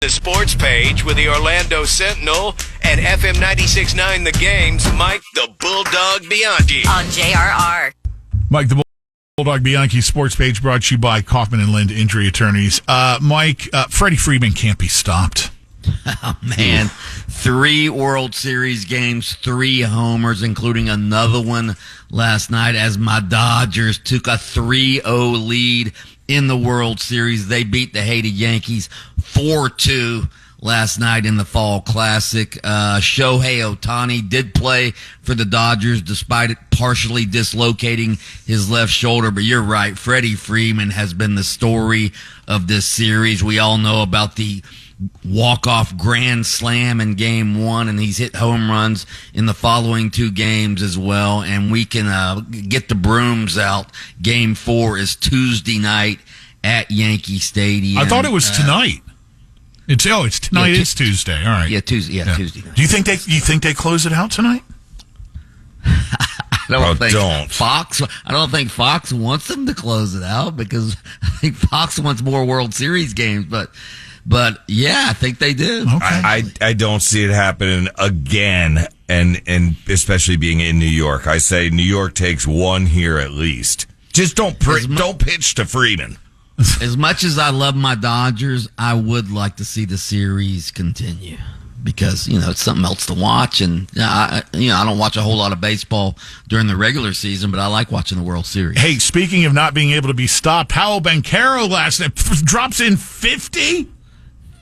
The sports page with the Orlando Sentinel and FM 96.9 The Game's Mike the Bulldog Bianchi. On JRR. Mike the Bulldog Bianchi sports page brought to you by Kaufman and Lind Injury Attorneys. Mike, Freddie Freeman can't be stopped. Oh, man. 3 World Series games, 3 homers, including another one last night as my Dodgers took a 3-0 lead in the World Series. They beat the hated Yankees 4-2 last night in the Fall Classic. Shohei Ohtani did play for the Dodgers despite it partially dislocating his left shoulder. But you're right, Freddie Freeman has been the story of this series. We all know about the walk-off grand slam in Game 1, and he's hit home runs in the following 2 games as well. And we can get the brooms out. Game 4 is Tuesday night at Yankee Stadium. I thought it was tonight. It's tonight. Yeah, it's Tuesday. All right. Yeah, Tuesday. Yeah, Tuesday night. Do you think they close it out tonight? I don't think Fox wants them to close it out because I think Fox wants more World Series games, but yeah, I think they do. Okay. I don't see it happening again, and especially being in New York. I say New York takes 1 here at least. Just don't pitch to Freeman. As much as I love my Dodgers, I would like to see the series continue because it's something else to watch, and I don't watch a whole lot of baseball during the regular season, but I like watching the World Series. Hey, speaking of not being able to be stopped, Paolo Banchero last night drops in 50.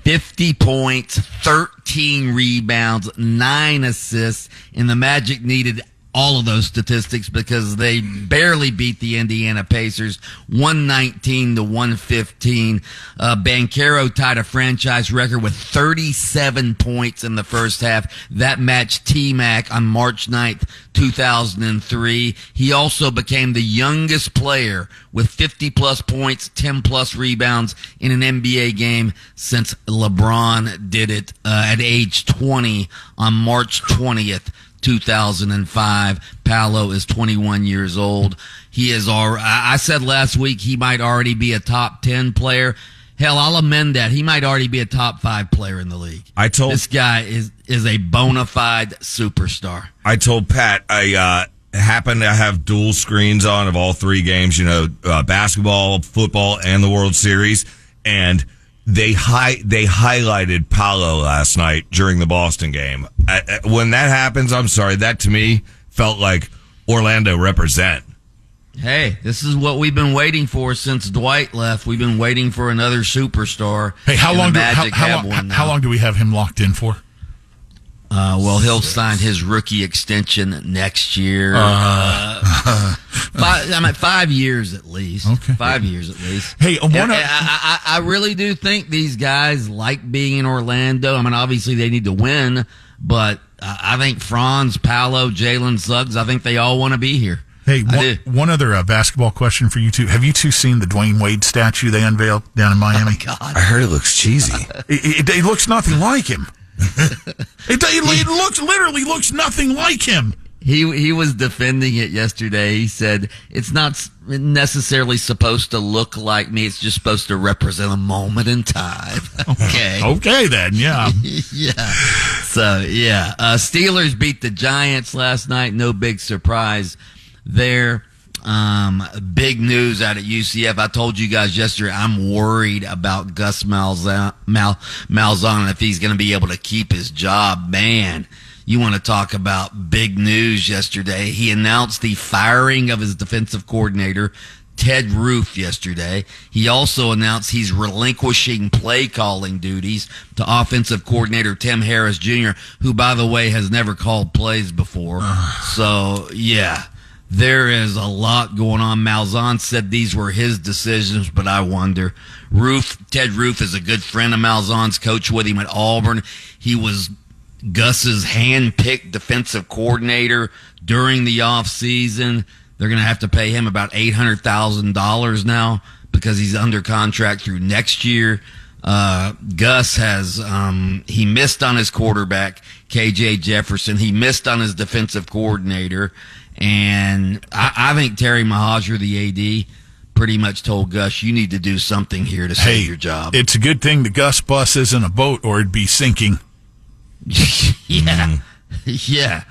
50 points, 13 rebounds, 9 assists, and the Magic needed all of those statistics because they barely beat the Indiana Pacers 119-115. Banchero tied a franchise record with 37 points in the first half. That matched T-Mac on March 9th, 2003. He also became the youngest player with 50-plus points, 10-plus rebounds in an NBA game since LeBron did it at age 20 on March 20th. 2005. Paolo is 21 years old. He is I said last week he might already be a top 10 player. Hell, I'll amend that. He might already be a top 5 player in the league. This guy is a bona fide superstar. I told Pat I happen to have dual screens on of all 3 games, basketball, football, and the World Series, and they highlighted Paolo last night during the Boston game. When that happens, I'm sorry, that to me felt like Orlando represent. Hey, this is what we've been waiting for since Dwight left. We've been waiting for another superstar. Hey, how long do we have him locked in for? Well, he'll sign his rookie extension next year. 5 years at least. Okay. 5 years at least. Hey, I really do think these guys like being in Orlando. I mean, obviously they need to win, but I think Franz, Paolo, Jalen Suggs, I think they all want to be here. Hey, one other basketball question for you two. Have you two seen the Dwayne Wade statue they unveiled down in Miami? Oh, God. I heard it looks cheesy. It looks nothing like him. It literally looks nothing like him. He was defending it yesterday. He said, it's not necessarily supposed to look like me. It's just supposed to represent a moment in time. Okay. Okay, then, yeah. Yeah. So, yeah. Steelers beat the Giants last night. No big surprise there. Big news out at UCF. I told you guys yesterday I'm worried about Gus Malzahn if he's going to be able to keep his job. Man, you want to talk about big news yesterday. He announced the firing of his defensive coordinator, Ted Roof, yesterday. He also announced he's relinquishing play calling duties to offensive coordinator Tim Harris Jr., who, by the way, has never called plays before. So, yeah. There is a lot going on. Malzahn said these were his decisions, but I wonder. Ted Roof is a good friend of Malzahn's, coach with him at Auburn. He was Gus's hand-picked defensive coordinator during the offseason. They're going to have to pay him about $800,000 now because he's under contract through next year. Gus has he missed on his quarterback, KJ Jefferson. He missed on his defensive coordinator. And I think Terry Mahajer, the AD, pretty much told Gus, you need to do something here to save your job. It's a good thing the Gus bus isn't a boat or it'd be sinking. Yeah. Yeah.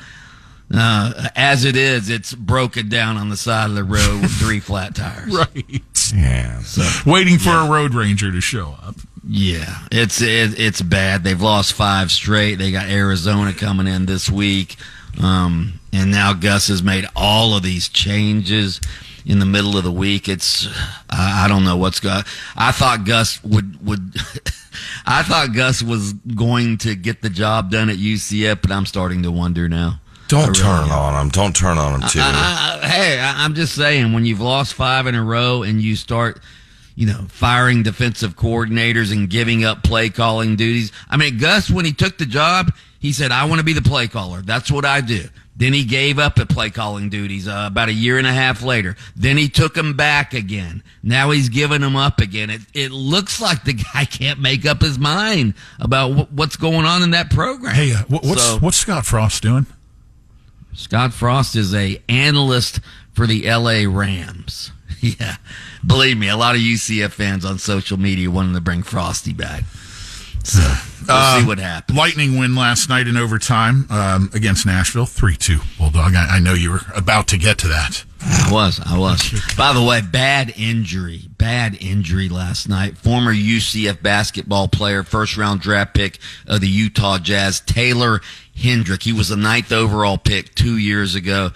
As it is, it's broken down on the side of the road with 3 flat tires. Right. Yeah. Waiting for a road ranger to show up. Yeah, it's bad. They've lost 5 straight. They got Arizona coming in this week. And now Gus has made all of these changes in the middle of the week. I don't know what's going. I thought Gus would I thought Gus was going to get the job done at UCF, but I'm starting to wonder now. Don't turn on him. Don't turn on him too. I'm just saying, when you've lost 5 in a row and you start, firing defensive coordinators and giving up play calling duties. I mean, Gus, when he took the job, he said, I want to be the play caller. That's what I do. Then he gave up the play calling duties about a year and a half later. Then he took them back again. Now he's giving them up again. It looks like the guy can't make up his mind about what's going on in that program. Hey, what's Scott Frost doing? Scott Frost is a analyst for the LA Rams. Yeah. Believe me, a lot of UCF fans on social media wanted to bring Frosty back. So we'll see what happens. Lightning win last night in overtime against Nashville, 3-2 Bulldog. I know you were about to get to that. I was. By the way, bad injury last night. Former UCF basketball player, first-round draft pick of the Utah Jazz, Taylor Hendrick. He was the 9th overall pick 2 years ago.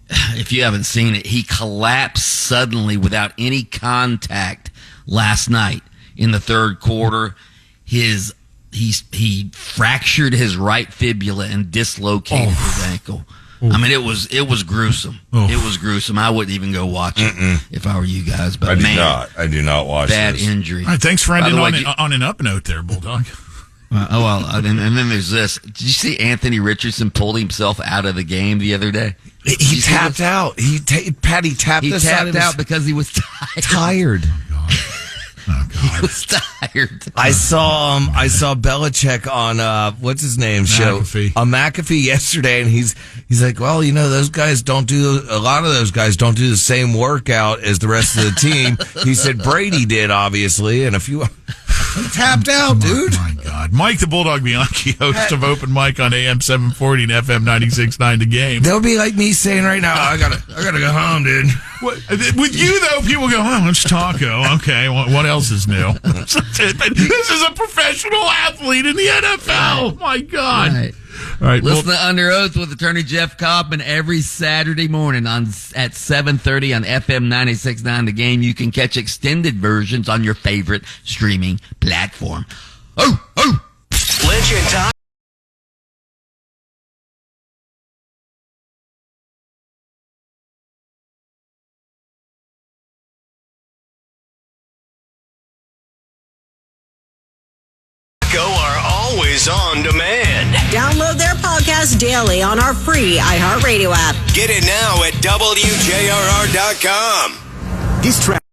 If you haven't seen it, he collapsed suddenly without any contact last night in the third quarter. He fractured his right fibula and dislocated his ankle. I mean, it was gruesome. It was gruesome. I wouldn't even go watch it if I were you guys. But I do not watch bad this. injury. All right, thanks for ending on an up note there, Bulldog. And then there's this. Did you see Anthony Richardson pulled himself out of the game the other day? He tapped out. Patty tapped. He tapped out because he was tired. Oh, God. He was tired. I saw Belichick on what's his name show on McAfee yesterday, and he's like, well, those guys a lot of those guys don't do the same workout as the rest of the team. He said Brady did, obviously, and a few. He tapped out, dude. Oh, my God. Mike the Bulldog Bianchi, host of Open Mic on AM 740 and FM 96.9 The Game. That would be like me saying right now, I gotta go home, dude. With you, though, people go, oh, it's taco. Okay, what else is new? This is a professional athlete in the NFL. Right. My God. Right. All right, listen to Under Oath with attorney Jeff Kaufman every Saturday morning at 7:30 on FM 96.9 The Game. You can catch extended versions on your favorite streaming platform. Lynch and Todd. Are always on demand. Download their podcast daily on our free iHeartRadio app. Get it now at WJRR.com. This track